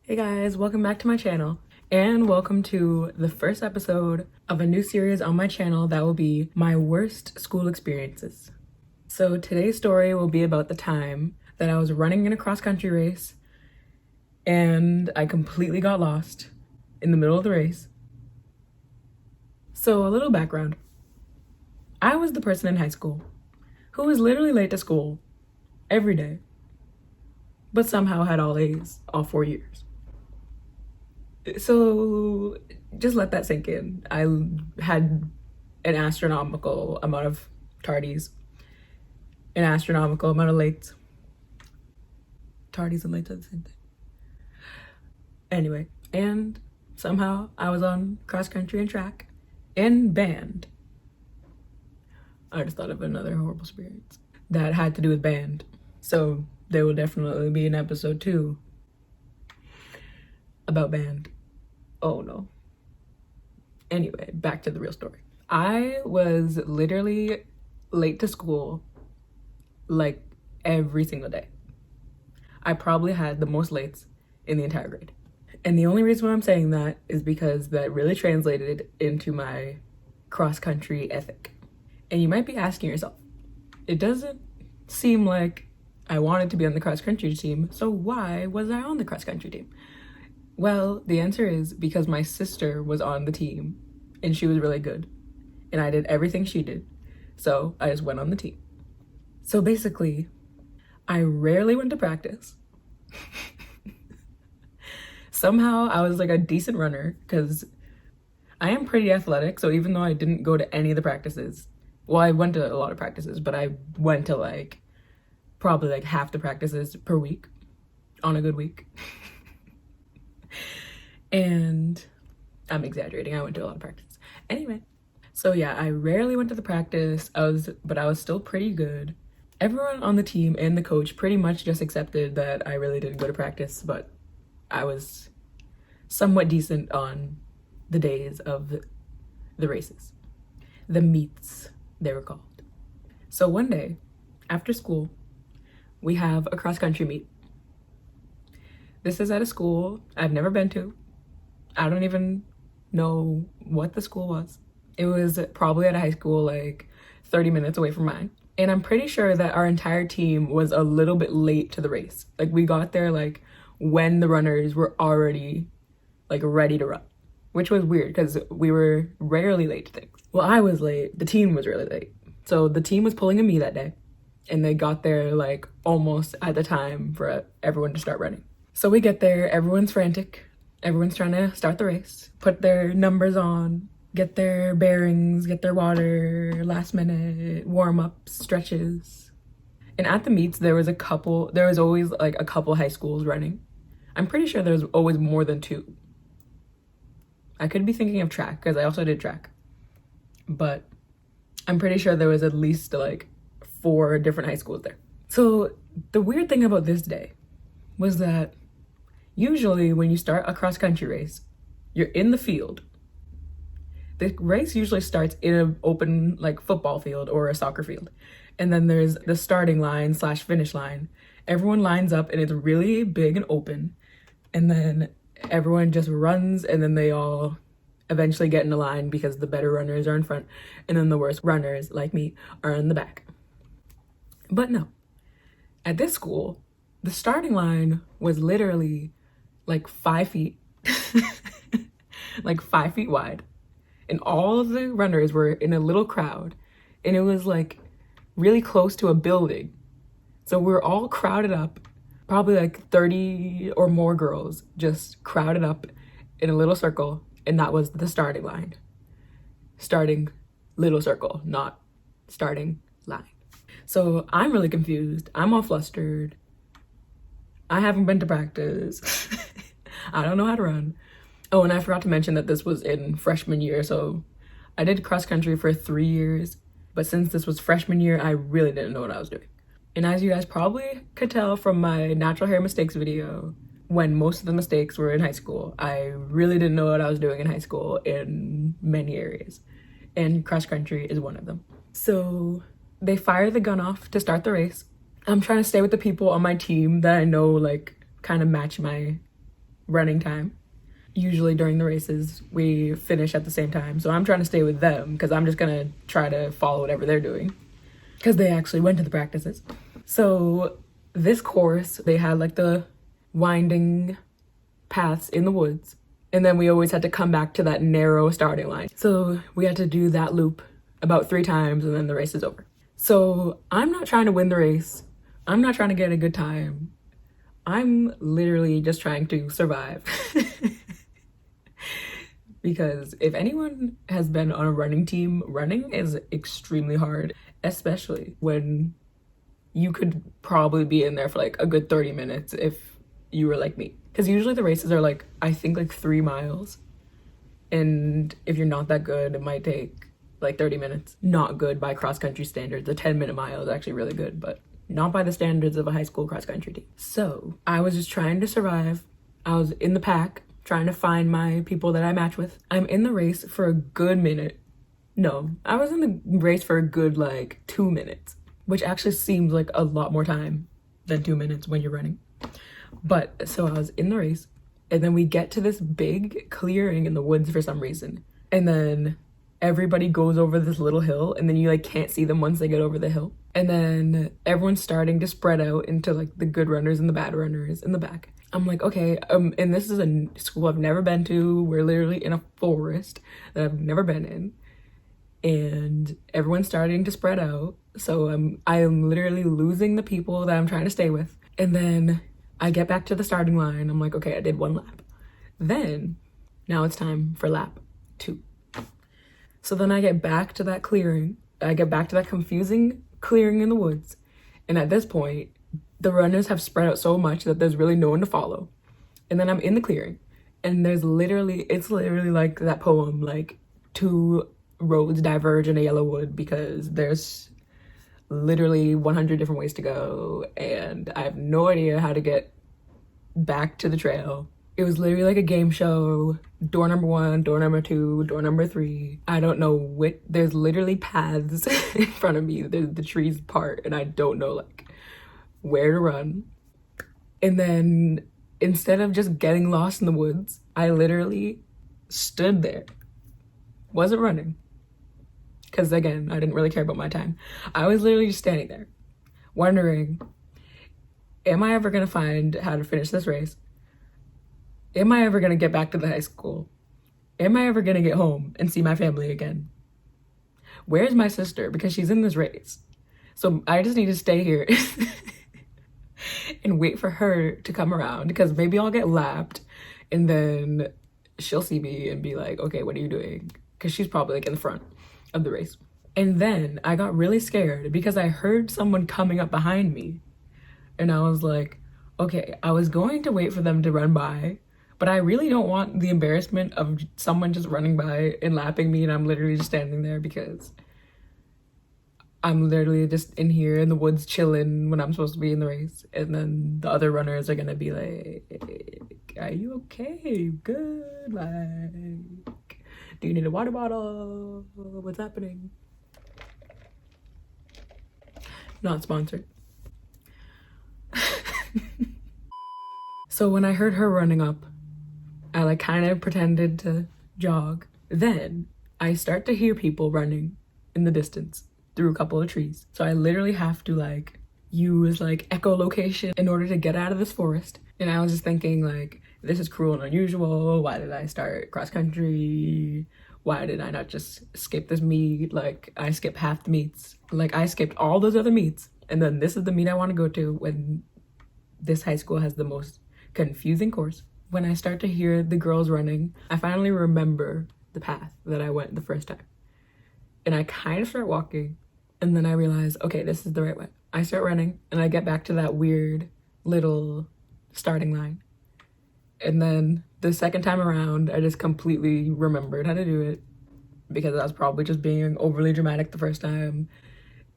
Hey guys, welcome back to my channel and welcome to the first episode of a new series on my channel that will be my worst school experiences. So today's story will be about the time that I was running in a cross-country race and I completely got lost in the middle of the race. So a little background. I was the person in high school who was literally late to school every day, but somehow had all A's all 4 years. So just let that sink in. I had an astronomical amount of tardies, an astronomical amount of lates. Tardies and lates are the same thing. Anyway, and somehow I was on cross country and track and band. I just thought of another horrible experience that had to do with band. So there will definitely be an episode 2 about band. Oh no. Anyway, back to the real story. I was literally late to school like every single day. I probably had the most lates in the entire grade. And the only reason why I'm saying that is because that really translated into my cross-country ethic. And you might be asking yourself, it doesn't seem like I wanted to be on the cross-country team, so why was I on the cross-country team? Well, the answer is because my sister was on the team and she was really good and I did everything she did. So I just went on the team. So basically, I rarely went to practice. Somehow I was like a decent runner because I am pretty athletic. So even though I didn't go to any of the practices, well, I went to a lot of practices, but I went to probably like half the practices per week on a good week. And I'm exaggerating, I went to a lot of practice. Anyway, so yeah, I rarely went to the practice, but I was still pretty good. Everyone on the team and the coach pretty much just accepted that I really didn't go to practice, but I was somewhat decent on the days of the races. The meets, they were called. So one day, after school, we have a cross-country meet. This is at a school I've never been to. I don't even know what the school was. It was probably at a high school like 30 minutes away from mine. And I'm pretty sure that our entire team was a little bit late to the race. Like we got there like when the runners were already like ready to run, which was weird because we were rarely late to things. Well, I was late. The team was really late. So the team was pulling a me that day and they got there like almost at the time for everyone to start running. So we get there, everyone's frantic. Everyone's trying to start the race, put their numbers on, get their bearings, get their water, last minute warm-ups, stretches. And at the meets, there was always like a couple high schools running. I'm pretty sure there was always more than 2. I could be thinking of track because I also did track. But I'm pretty sure there was at least like 4 different high schools there. So the weird thing about this day was that usually when you start a cross-country race, you're in the field. The race usually starts in an open like football field or a soccer field. And then there's the starting line / finish line. Everyone lines up and it's really big and open. And then everyone just runs and then they all eventually get in a line because the better runners are in front and then the worst runners like me are in the back. But no, at this school, the starting line was literally like 5 feet, like 5 feet wide. And all of the runners were in a little crowd. And it was like really close to a building. So we were all crowded up, probably like 30 or more girls just crowded up in a little circle. And that was the starting line. Starting little circle, not starting line. So I'm really confused. I'm all flustered. I haven't been to practice. I don't know how to run. Oh, and I forgot to mention that this was in freshman year. So I did cross country for 3 years, but since this was freshman year, I really didn't know what I was doing. And as you guys probably could tell from my natural hair mistakes video, when most of the mistakes were in high school, I really didn't know what I was doing in high school in many areas. And cross country is one of them. So they fire the gun off to start the race. I'm trying to stay with the people on my team that I know like kind of match my running time. Usually during the races, we finish at the same time. So I'm trying to stay with them because I'm just gonna try to follow whatever they're doing because they actually went to the practices. So this course, they had like the winding paths in the woods. And then we always had to come back to that narrow starting line. So we had to do that loop about 3 times and then the race is over. So I'm not trying to win the race. I'm not trying to get a good time. I'm literally just trying to survive. Because if anyone has been on a running team, running is extremely hard, especially when you could probably be in there for like a good 30 minutes if you were like me. Because usually the races are like, I think like 3 miles. And if you're not that good, it might take like 30 minutes. Not good by cross-country standards. A 10-minute mile is actually really good, but not by the standards of a high school cross-country team. So I was just trying to survive. I was in the pack, trying to find my people that I match with. I'm in the race for a good minute. No, I was in the race for a good like 2 minutes, which actually seems like a lot more time than 2 minutes when you're running. But so I was in the race, and then we get to this big clearing in the woods for some reason. And then everybody goes over this little hill, and then you like can't see them once they get over the hill. And then everyone's starting to spread out into like the good runners and the bad runners in the back. I'm like, okay, and this is a school I've never been to. We're literally in a forest that I've never been in. And everyone's starting to spread out. So I am literally losing the people that I'm trying to stay with. And then I get back to the starting line. I'm like, okay, I did 1 lap. Then now it's time for lap 2. So then I get back to that clearing. I get back to that confusing clearing in the woods. And at this point, the runners have spread out so much that there's really no one to follow. And then I'm in the clearing, and it's literally like that poem, like 2 roads diverge in a yellow wood, because there's literally 100 different ways to go, and I have no idea how to get back to the trail. It was literally like a game show. Door number 1, door number 2, door number 3. I don't know which, there's literally paths in front of me. The trees part, and I don't know like where to run. And then instead of just getting lost in the woods, I literally stood there. Wasn't running. Because again, I didn't really care about my time. I was literally just standing there, wondering, am I ever gonna find how to finish this race? Am I ever gonna get back to the high school? Am I ever gonna get home and see my family again? Where's my sister? Because she's in this race. So I just need to stay here and wait for her to come around, because maybe I'll get lapped and then she'll see me and be like, okay, what are you doing? Because she's probably like in the front of the race. And then I got really scared because I heard someone coming up behind me, and I was like, okay, I was going to wait for them to run by, but I really don't want the embarrassment of someone just running by and lapping me and I'm literally just standing there, because I'm literally just in here in the woods chilling when I'm supposed to be in the race. And then the other runners are gonna be like, are you okay? Are you good? Like, do you need a water bottle? What's happening? Not sponsored. So when I heard her running up, I like kind of pretended to jog. Then I start to hear people running in the distance through a couple of trees. So I literally have to like use like echolocation in order to get out of this forest. And I was just thinking like, this is cruel and unusual. Why did I start cross country? Why did I not just skip this meet? Like, I skipped half the meets. Like, I skipped all those other meets. And then this is the meet I want to go to, when this high school has the most confusing course. When I start to hear the girls running, I finally remember the path that I went the first time. And I kind of start walking, and then I realize, okay, this is the right way. I start running, and I get back to that weird little starting line. And then the second time around, I just completely remembered how to do it, because I was probably just being overly dramatic the first time.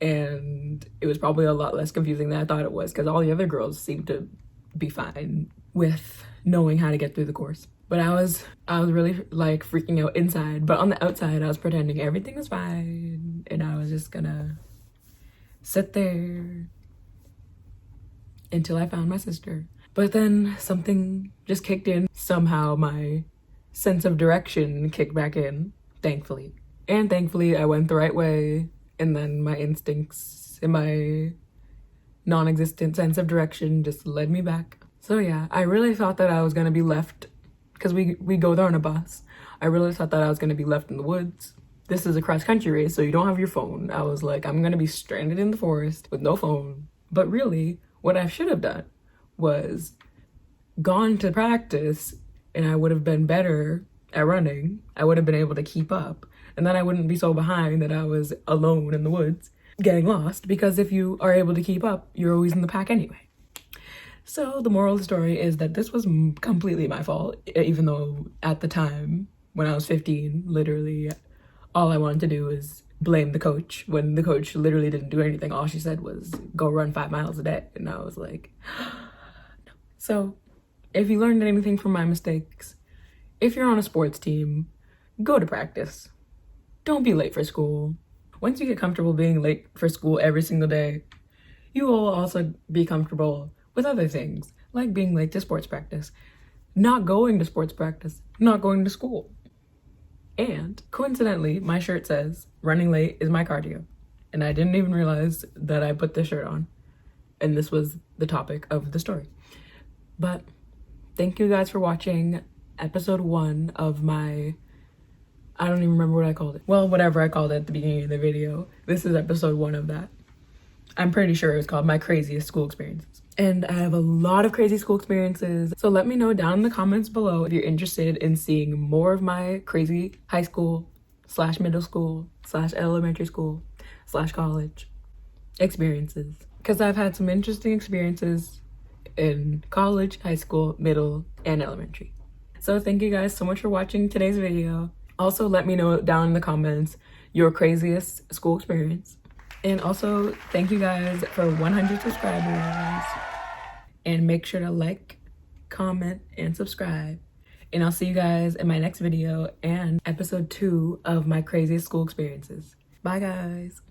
And it was probably a lot less confusing than I thought it was, because all the other girls seemed to be fine with knowing how to get through the course. But I was really like freaking out inside, but on the outside I was pretending everything was fine, and I was just gonna sit there until I found my sister. But then something just kicked in. somehow my sense of direction kicked back in, thankfully. And thankfully I went the right way, and then my instincts and my non-existent sense of direction just led me back. So yeah, I really thought that I was gonna be left, because we go there on a bus. I really thought that I was gonna be left in the woods. This is a cross-country race, so you don't have your phone. I was like, I'm gonna be stranded in the forest with no phone. But really, what I should have done was gone to practice, and I would have been better at running. I would have been able to keep up, and then I wouldn't be so behind that I was alone in the woods getting lost, because if you are able to keep up, you're always in the pack anyway. So the moral of the story is that this was completely my fault, even though at the time when I was 15, literally all I wanted to do was blame the coach, when the coach literally didn't do anything. All she said was go run 5 miles a day, and I was like, no. So if you learned anything from my mistakes, if you're on a sports team, go to practice. Don't be late for school. Once you get comfortable being late for school every single day, you will also be comfortable with other things, like being late to sports practice, not going to sports practice, not going to school. And coincidentally, my shirt says, running late is my cardio. And I didn't even realize that I put this shirt on. And this was the topic of the story. But thank you guys for watching episode 1 of my, I don't even remember what I called it. Well, whatever I called it at the beginning of the video. This is episode 1 of that. I'm pretty sure it was called My Craziest School Experiences. And I have a lot of crazy school experiences. So let me know down in the comments below if you're interested in seeing more of my crazy high school / middle school / elementary school / college experiences. Because I've had some interesting experiences in college, high school, middle, and elementary. So thank you guys so much for watching today's video. Also, let me know down in the comments your craziest school experience. And also, thank you guys for 100 subscribers. And make sure to like, comment, and subscribe. And I'll see you guys in my next video and episode 2 of my craziest school experiences. Bye, guys.